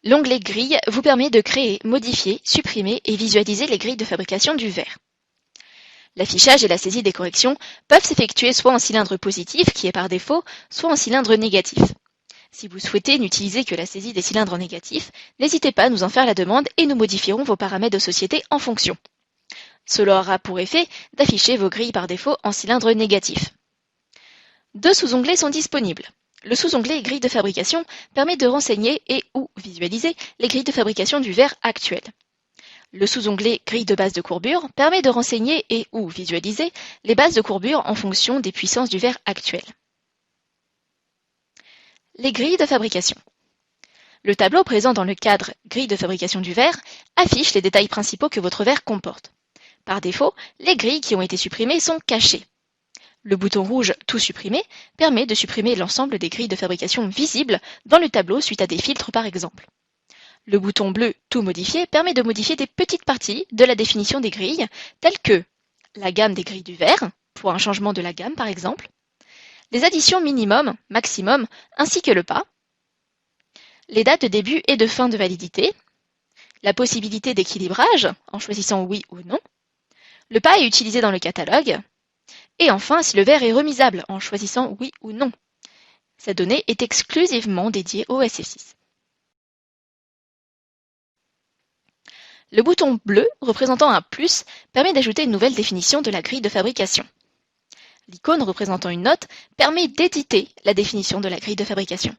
L'onglet Grille vous permet de créer, modifier, supprimer et visualiser les grilles de fabrication du verre. L'affichage et la saisie des corrections peuvent s'effectuer soit en cylindre positif, qui est par défaut, soit en cylindre négatif. Si vous souhaitez n'utiliser que la saisie des cylindres négatifs, n'hésitez pas à nous en faire la demande et nous modifierons vos paramètres de société en fonction. Cela aura pour effet d'afficher vos grilles par défaut en cylindre négatif. Deux sous-onglets sont disponibles. Le sous-onglet Grille de fabrication permet de renseigner et ou visualiser les grilles de fabrication du verre actuel. Le sous-onglet Grille de base de courbure permet de renseigner et ou visualiser les bases de courbure en fonction des puissances du verre actuel. Les grilles de fabrication. Le tableau présent dans le cadre Grille de fabrication du verre affiche les détails principaux que votre verre comporte. Par défaut, les grilles qui ont été supprimées sont cachées. Le bouton rouge « Tout supprimer » permet de supprimer l'ensemble des grilles de fabrication visibles dans le tableau suite à des filtres par exemple. Le bouton bleu « Tout modifier » permet de modifier des petites parties de la définition des grilles, telles que la gamme des grilles du verre, pour un changement de la gamme par exemple, les additions minimum, maximum, ainsi que le pas, les dates de début et de fin de validité, la possibilité d'équilibrage, en choisissant oui ou non, le pas est utilisé dans le catalogue, et enfin si le verre est remisable, en choisissant oui ou non. Cette donnée est exclusivement dédiée au SF6. Le bouton bleu représentant un plus permet d'ajouter une nouvelle définition de la grille de fabrication. L'icône représentant une note permet d'éditer la définition de la grille de fabrication.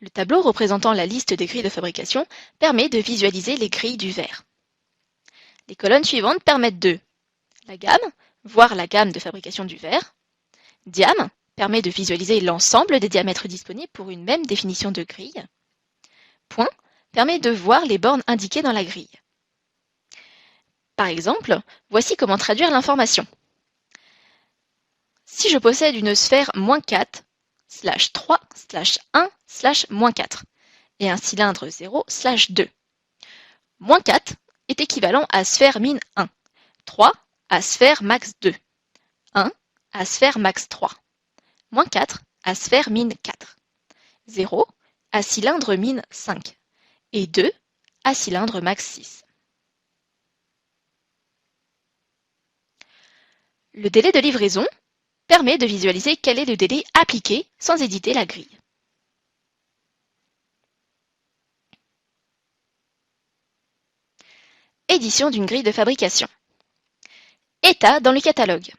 Le tableau représentant la liste des grilles de fabrication permet de visualiser les grilles du verre. Les colonnes suivantes permettent de la gamme, voir la gamme de fabrication du verre. Diam permet de visualiser l'ensemble des diamètres disponibles pour une même définition de grille. Point permet de voir les bornes indiquées dans la grille. Par exemple, voici comment traduire l'information. Si je possède une sphère -4, /3, /1, /-4 et un cylindre 0, /2, -4 est équivalent à sphère min 1, 3 à sphère max 2, 1 à sphère max 3, -4 à sphère min 4, 0 à cylindre min 5 et 2 à cylindre max 6. Le délai de livraison permet de visualiser quel est le délai appliqué sans éditer la grille. Édition d'une grille de fabrication. État dans le catalogue.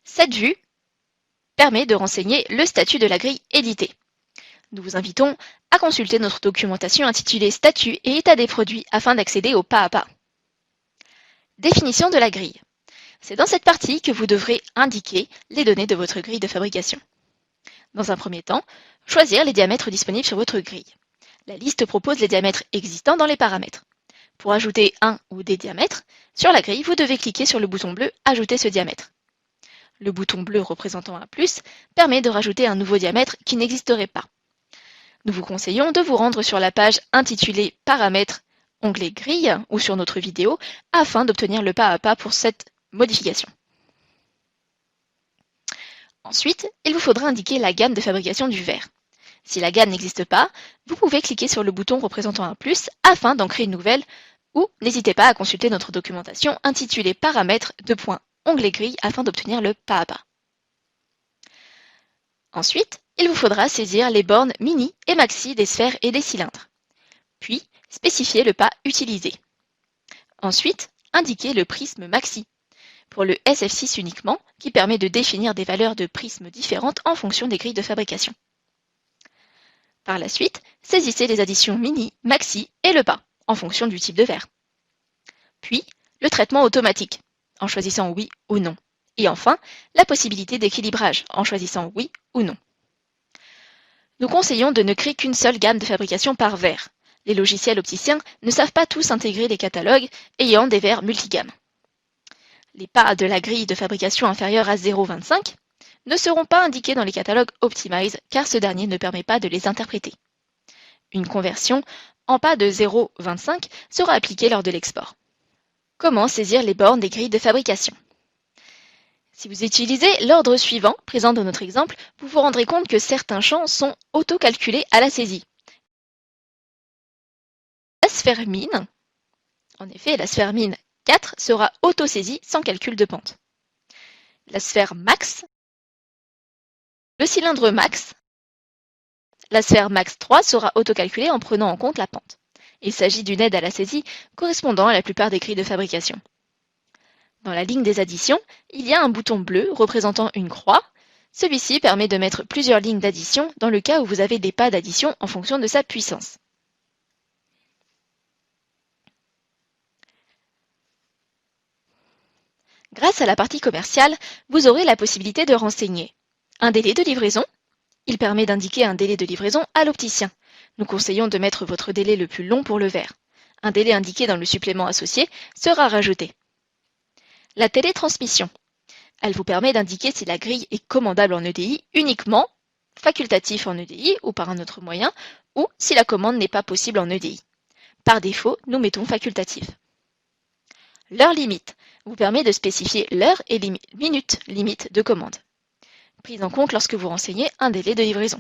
Cette vue permet de renseigner le statut de la grille éditée. Nous vous invitons à consulter notre documentation intitulée Statut et état des produits afin d'accéder au pas à pas. Définition de la grille. C'est dans cette partie que vous devrez indiquer les données de votre grille de fabrication. Dans un premier temps, choisir les diamètres disponibles sur votre grille. La liste propose les diamètres existants dans les paramètres. Pour ajouter un ou des diamètres, sur la grille, vous devez cliquer sur le bouton bleu « Ajouter ce diamètre ». Le bouton bleu représentant un plus permet de rajouter un nouveau diamètre qui n'existerait pas. Nous vous conseillons de vous rendre sur la page intitulée « Paramètres » onglet Grille ou sur notre vidéo afin d'obtenir le pas à pas pour cette modification. Ensuite, il vous faudra indiquer la gamme de fabrication du verre. Si la gamme n'existe pas, vous pouvez cliquer sur le bouton représentant un plus afin d'en créer une nouvelle ou n'hésitez pas à consulter notre documentation intitulée Paramètres onglet Grille afin d'obtenir le pas à pas. Ensuite, il vous faudra saisir les bornes mini et maxi des sphères et des cylindres. Puis, spécifier le pas utilisé. Ensuite, indiquer le prisme maxi pour le SF6 uniquement, qui permet de définir des valeurs de prisme différentes en fonction des grilles de fabrication. Par la suite, saisissez les additions mini, maxi et le pas, en fonction du type de verre. Puis, le traitement automatique, en choisissant oui ou non. Et enfin, la possibilité d'équilibrage, en choisissant oui ou non. Nous conseillons de ne créer qu'une seule gamme de fabrication par verre. Les logiciels opticiens ne savent pas tous intégrer les catalogues ayant des verres multigammes. Les pas de la grille de fabrication inférieure à 0,25 ne seront pas indiqués dans les catalogues Optimize car ce dernier ne permet pas de les interpréter. Une conversion en pas de 0,25 sera appliquée lors de l'export. Comment saisir les bornes des grilles de fabrication? Si vous utilisez l'ordre suivant, présent dans notre exemple, vous vous rendrez compte que certains champs sont auto-calculés à la saisie. sphère mine. En effet, la sphère mine 4 sera autosaisie sans calcul de pente. La sphère max, le cylindre max, la sphère max 3 sera autocalculée en prenant en compte la pente. Il s'agit d'une aide à la saisie correspondant à la plupart des grilles de fabrication. Dans la ligne des additions, il y a un bouton bleu représentant une croix. Celui-ci permet de mettre plusieurs lignes d'addition dans le cas où vous avez des pas d'addition en fonction de sa puissance. Grâce à la partie commerciale, vous aurez la possibilité de renseigner un délai de livraison. Il permet d'indiquer un délai de livraison à l'opticien. Nous conseillons de mettre votre délai le plus long pour le verre. Un délai indiqué dans le supplément associé sera rajouté. La télétransmission. Elle vous permet d'indiquer si la grille est commandable en EDI uniquement, facultatif en EDI ou par un autre moyen, ou si la commande n'est pas possible en EDI. Par défaut, nous mettons facultatif. L'heure limite vous permet de spécifier l'heure et les minutes limite de commande, prise en compte lorsque vous renseignez un délai de livraison.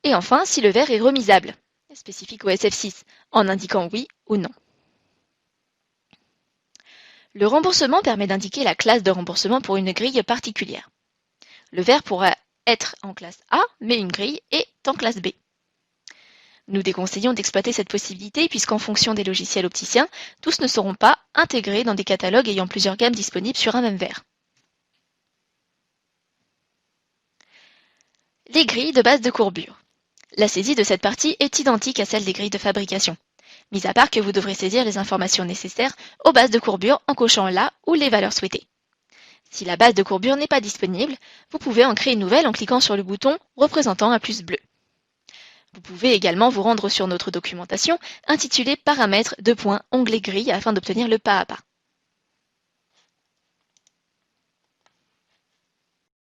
Et enfin, si le verre est remisable, spécifique au SF6, en indiquant oui ou non. Le remboursement permet d'indiquer la classe de remboursement pour une grille particulière. Le verre pourra être en classe A, mais une grille est en classe B. Nous déconseillons d'exploiter cette possibilité puisqu'en fonction des logiciels opticiens, tous ne seront pas intégrés dans des catalogues ayant plusieurs gammes disponibles sur un même verre. Les grilles de base de courbure. La saisie de cette partie est identique à celle des grilles de fabrication, mis à part que vous devrez saisir les informations nécessaires aux bases de courbure en cochant là ou les valeurs souhaitées. Si la base de courbure n'est pas disponible, vous pouvez en créer une nouvelle en cliquant sur le bouton représentant un plus bleu. Vous pouvez également vous rendre sur notre documentation intitulée Paramètres onglet grille afin d'obtenir le pas à pas.